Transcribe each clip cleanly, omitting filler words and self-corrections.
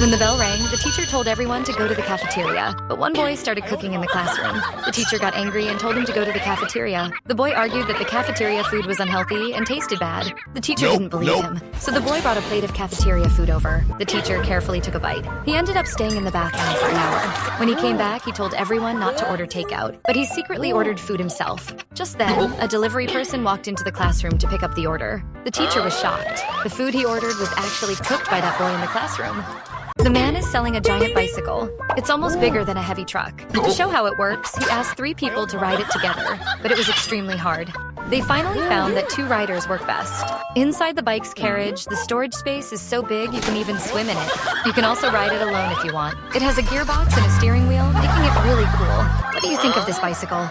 When the bell rang, the teacher told everyone to go to the cafeteria, but one boy started cooking in the classroom. The teacher got angry and told him to go to the cafeteria. The boy argued that the cafeteria food was unhealthy and tasted bad. The teacher didn't believe him, so the boy brought a plate of cafeteria food over. The teacher carefully took a bite. He ended up staying in the bathroom for an hour. When he came back, he told everyone not to order takeout, but he secretly ordered food himself. Just then, a delivery person walked into the classroom to pick up the order. The teacher was shocked. The food he ordered was actually cooked by that boy in the classroom. The man is selling a giant bicycle. It's almost bigger than a heavy truck. To show how it works, he asked 3 people to ride it together, but it was extremely hard. They finally found that 2 riders work best. Inside the bike's carriage, the storage space is so big you can even swim in it. You can also ride it alone if you want. It has a gearbox and a steering wheel, making it really cool. What do you think of this bicycle?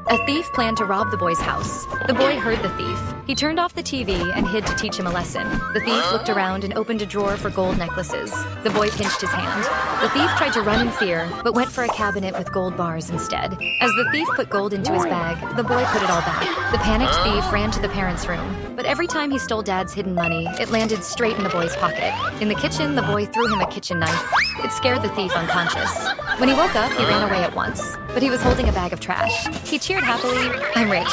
A thief planned to rob the boy's house. The boy heard the thief. He turned off the TV and hid to teach him a lesson. The thief looked around and opened a drawer for gold necklaces. The boy pinched his hand. The thief tried to run in fear, but went for a cabinet with gold bars instead. As the thief put gold into his bag, the boy put it all back. The panicked thief ran to the parents' room, but every time he stole Dad's hidden money, it landed straight in the boy's pocket. In the kitchen, the boy threw him a kitchen knife. It scared the thief unconscious. When he woke up, he ran away at once, but he was holding a bag of trash. He cheered happily, "I'm rich."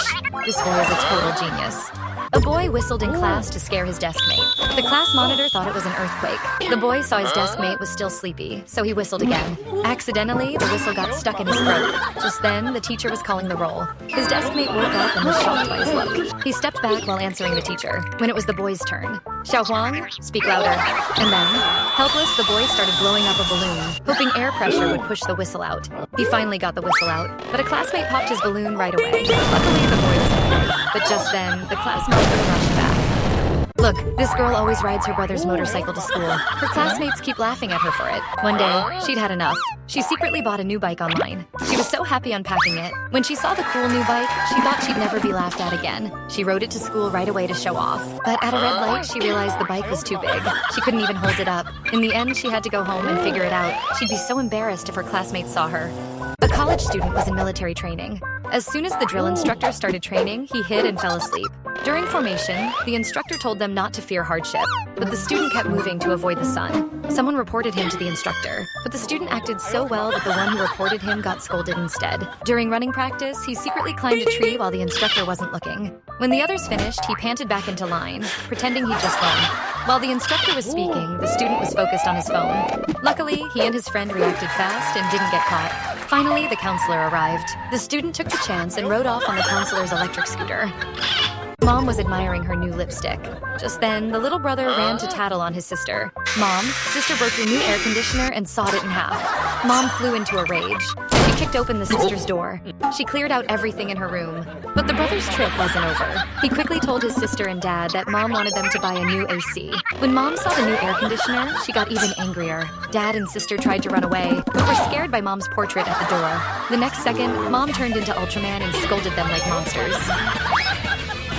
This boy is a total genius. A boy whistled in class to scare his desk mate. The class monitor thought it was an earthquake. The boy saw his desk mate was still sleepy, so he whistled again. Accidentally, the whistle got stuck in his throat. Just then, the teacher was calling the roll. His desk mate woke up and was shocked by his look. He stepped back while answering the teacher. When it was the boy's turn, "Xiao Huang, speak louder." And then, helpless, the boy started blowing up a balloon, hoping air pressure would push the whistle out. He finally got the whistle out, but a classmate popped his balloon right away. Luckily, the boy was okay. But just then, the class monitor rushed back. "Look, this girl always rides her brother's motorcycle to school. Her classmates keep laughing at her for it." One day, she'd had enough. She secretly bought a new bike online. She was so happy unpacking it. When she saw the cool new bike, she thought she'd never be laughed at again. She rode it to school right away to show off. But at a red light, she realized the bike was too big. She couldn't even hold it up. In the end, she had to go home and figure it out. She'd be so embarrassed if her classmates saw her. A college student was in military training. As soon as the drill instructor started training, he hid and fell asleep. During formation, the instructor told them not to fear hardship, but the student kept moving to avoid the sun. Someone reported him to the instructor, but the student acted so well that the one who reported him got scolded instead. During running practice, he secretly climbed a tree while the instructor wasn't looking. When the others finished, he panted back into line, pretending he'd just won. While the instructor was speaking, the student was focused on his phone. Luckily, he and his friend reacted fast and didn't get caught. Finally, the counselor arrived. The student took the chance and rode off on the counselor's electric scooter. Mom was admiring her new lipstick. Just then, the little brother ran to tattle on his sister. "Mom, sister broke your new air conditioner and sawed it in half." Mom flew into a rage. She kicked open the sister's door. She cleared out everything in her room. But the brother's trip wasn't over. He quickly told his sister and dad that Mom wanted them to buy a new AC. When Mom saw the new air conditioner, she got even angrier. Dad and sister tried to run away, but were scared by Mom's portrait at the door. The next second, Mom turned into Ultraman and scolded them like monsters.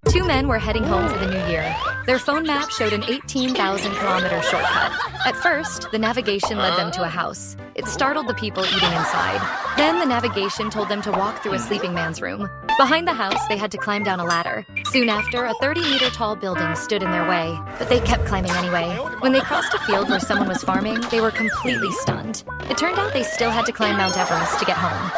2 men were heading home for the new year. Their phone map showed an 18,000-kilometer shortcut. At first, the navigation led them to a house. It startled the people eating inside. Then the navigation told them to walk through a sleeping man's room. Behind the house, they had to climb down a ladder. Soon after, a 30-meter-tall building stood in their way, but they kept climbing anyway. When they crossed a field where someone was farming, they were completely stunned. It turned out they still had to climb Mount Everest to get home.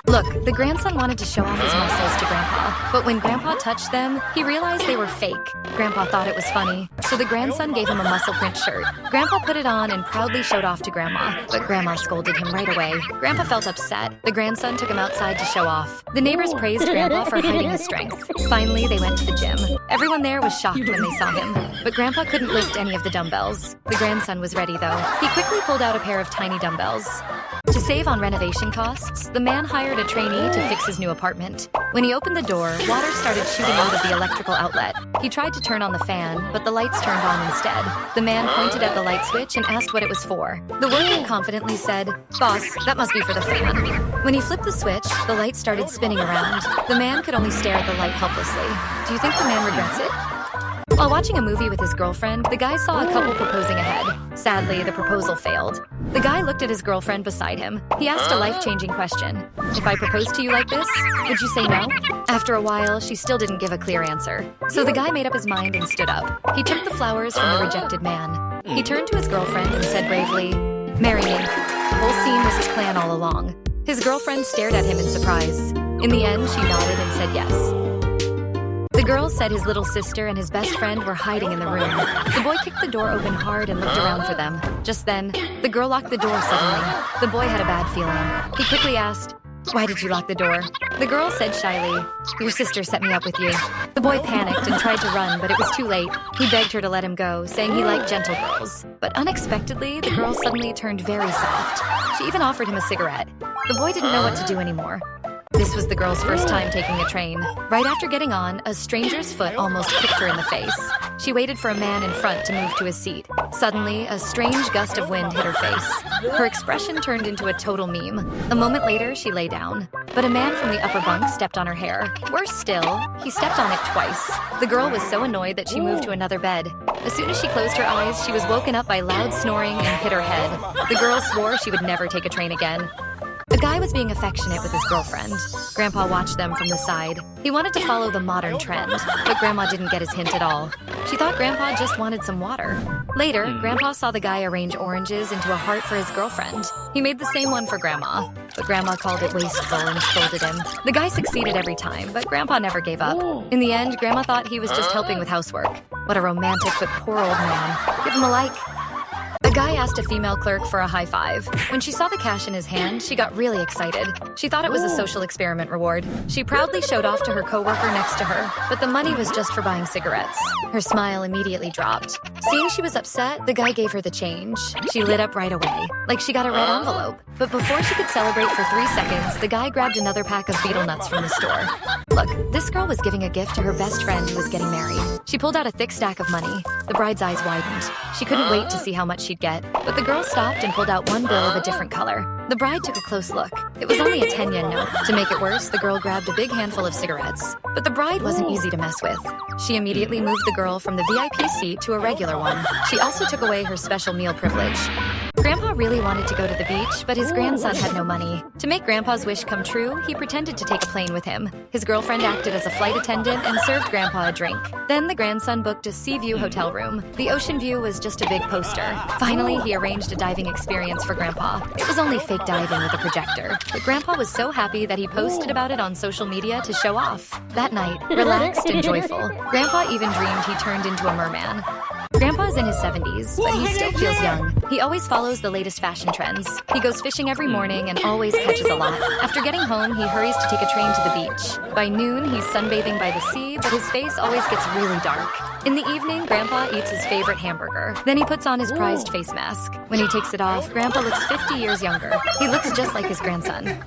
Look, the grandson wanted to show off his muscles to Grandpa, but when Grandpa touched them, he realized they were fake. Grandpa thought it was funny, so the grandson gave him a muscle print shirt. Grandpa put it on and proudly showed off to Grandma, but Grandma scolded him right away. Grandpa felt upset. The grandson took him outside to show off. The neighbors praised Grandpa for hiding his strength. Finally, they went to the gym. Everyone there was shocked when they saw him, but Grandpa couldn't lift any of the dumbbells. The grandson was ready, though. He quickly pulled out a pair of tiny dumbbells. To save on renovation costs, the man hired a trainee to fix his new apartment. When he opened the door, water started shooting out of the electrical outlet. He tried to turn on the fan, but the lights turned on instead. The man pointed at the light switch and asked what it was for. The worker confidently said, "Boss, that must be for the fan." When he flipped the switch, the light started spinning around. The man could only stare at the light helplessly. Do you think the man regrets it? While watching a movie with his girlfriend, the guy saw a couple proposing ahead. Sadly, the proposal failed. The guy looked at his girlfriend beside him. He asked a life-changing question. "If I proposed to you like this, would you say no?" After a while, she still didn't give a clear answer. So the guy made up his mind and stood up. He took the flowers from the rejected man. He turned to his girlfriend and said bravely, "Marry me." The whole scene was his plan all along. His girlfriend stared at him in surprise. In the end, she nodded and said yes. The girl said his little sister and his best friend were hiding in the room. The boy kicked the door open hard and looked around for them. Just then, the girl locked the door suddenly. The boy had a bad feeling. He quickly asked, "Why did you lock the door?" The girl said shyly, "Your sister set me up with you." The boy panicked and tried to run, but it was too late. He begged her to let him go, saying he liked gentle girls. But unexpectedly, the girl suddenly turned very soft. She even offered him a cigarette. The boy didn't know what to do anymore. This was the girl's first time taking a train. Right after getting on, a stranger's foot almost kicked her in the face. She waited for a man in front to move to his seat. Suddenly, a strange gust of wind hit her face. Her expression turned into a total meme. A moment later, she lay down. But a man from the upper bunk stepped on her hair. Worse still, he stepped on it twice. The girl was so annoyed that she moved to another bed. As soon as she closed her eyes, she was woken up by loud snoring and hit her head. The girl swore she would never take a train again. The guy was being affectionate with his girlfriend. Grandpa watched them from the side. He wanted to follow the modern trend, but Grandma didn't get his hint at all. She thought Grandpa just wanted some water. Later, Grandpa saw the guy arrange oranges into a heart for his girlfriend. He made the same one for Grandma, but Grandma called it wasteful and scolded him. The guy succeeded every time, but Grandpa never gave up. In the end, Grandma thought he was just helping with housework. What a romantic but poor old man. Give him a like. A guy asked a female clerk for a high five. When she saw the cash in his hand, she got really excited. She thought it was a social experiment reward. She proudly showed off to her coworker next to her, but the money was just for buying cigarettes. Her smile immediately dropped. Seeing she was upset, the guy gave her the change. She lit up right away, like she got a red envelope. But before she could celebrate for 3 seconds, the guy grabbed another pack of beetle nuts from the store. Look, this girl was giving a gift to her best friend who was getting married. She pulled out a thick stack of money. The bride's eyes widened. She couldn't wait to see how much she'd get, but the girl stopped and pulled out one bill of a different color. The bride took a close look. It was only a 10-yen note. To make it worse, the girl grabbed a big handful of cigarettes. But the bride wasn't easy to mess with. She immediately moved the girl from the VIP seat to a regular one. She also took away her special meal privilege. Grandpa really wanted to go to the beach, but his grandson had no money. To make Grandpa's wish come true, he pretended to take a plane with him. His girlfriend acted as a flight attendant and served Grandpa a drink. Then the grandson booked a sea view hotel room. The ocean view was just a big poster. Finally, he arranged a diving experience for Grandpa. It was only fake diving with a projector, but Grandpa was so happy that he posted about it on social media to show off. That night, relaxed and joyful, Grandpa even dreamed he turned into a merman. Grandpa's in his 70s, but he still feels young. He always follows the latest fashion trends. He goes fishing every morning and always catches a lot. After getting home, he hurries to take a train to the beach. By noon, he's sunbathing by the sea, but his face always gets really dark. In the evening, Grandpa eats his favorite hamburger. Then he puts on his prized face mask. When he takes it off, Grandpa looks 50 years younger. He looks just like his grandson.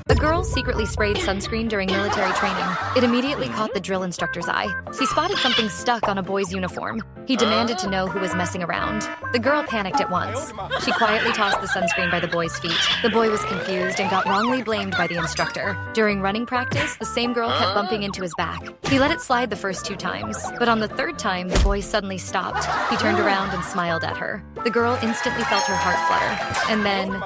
A girl secretly sprayed sunscreen during military training. It immediately caught the drill instructor's eye. He spotted something stuck on a boy's uniform. He demanded to know who was messing around. The girl panicked at once. She quietly tossed the sunscreen by the boy's feet. The boy was confused and got wrongly blamed by the instructor. During running practice, the same girl kept bumping into his back. He let it slide the first 2 times, but on the 3rd time, the boy suddenly stopped. He turned around and smiled at her. The girl instantly felt her heart flutter. And then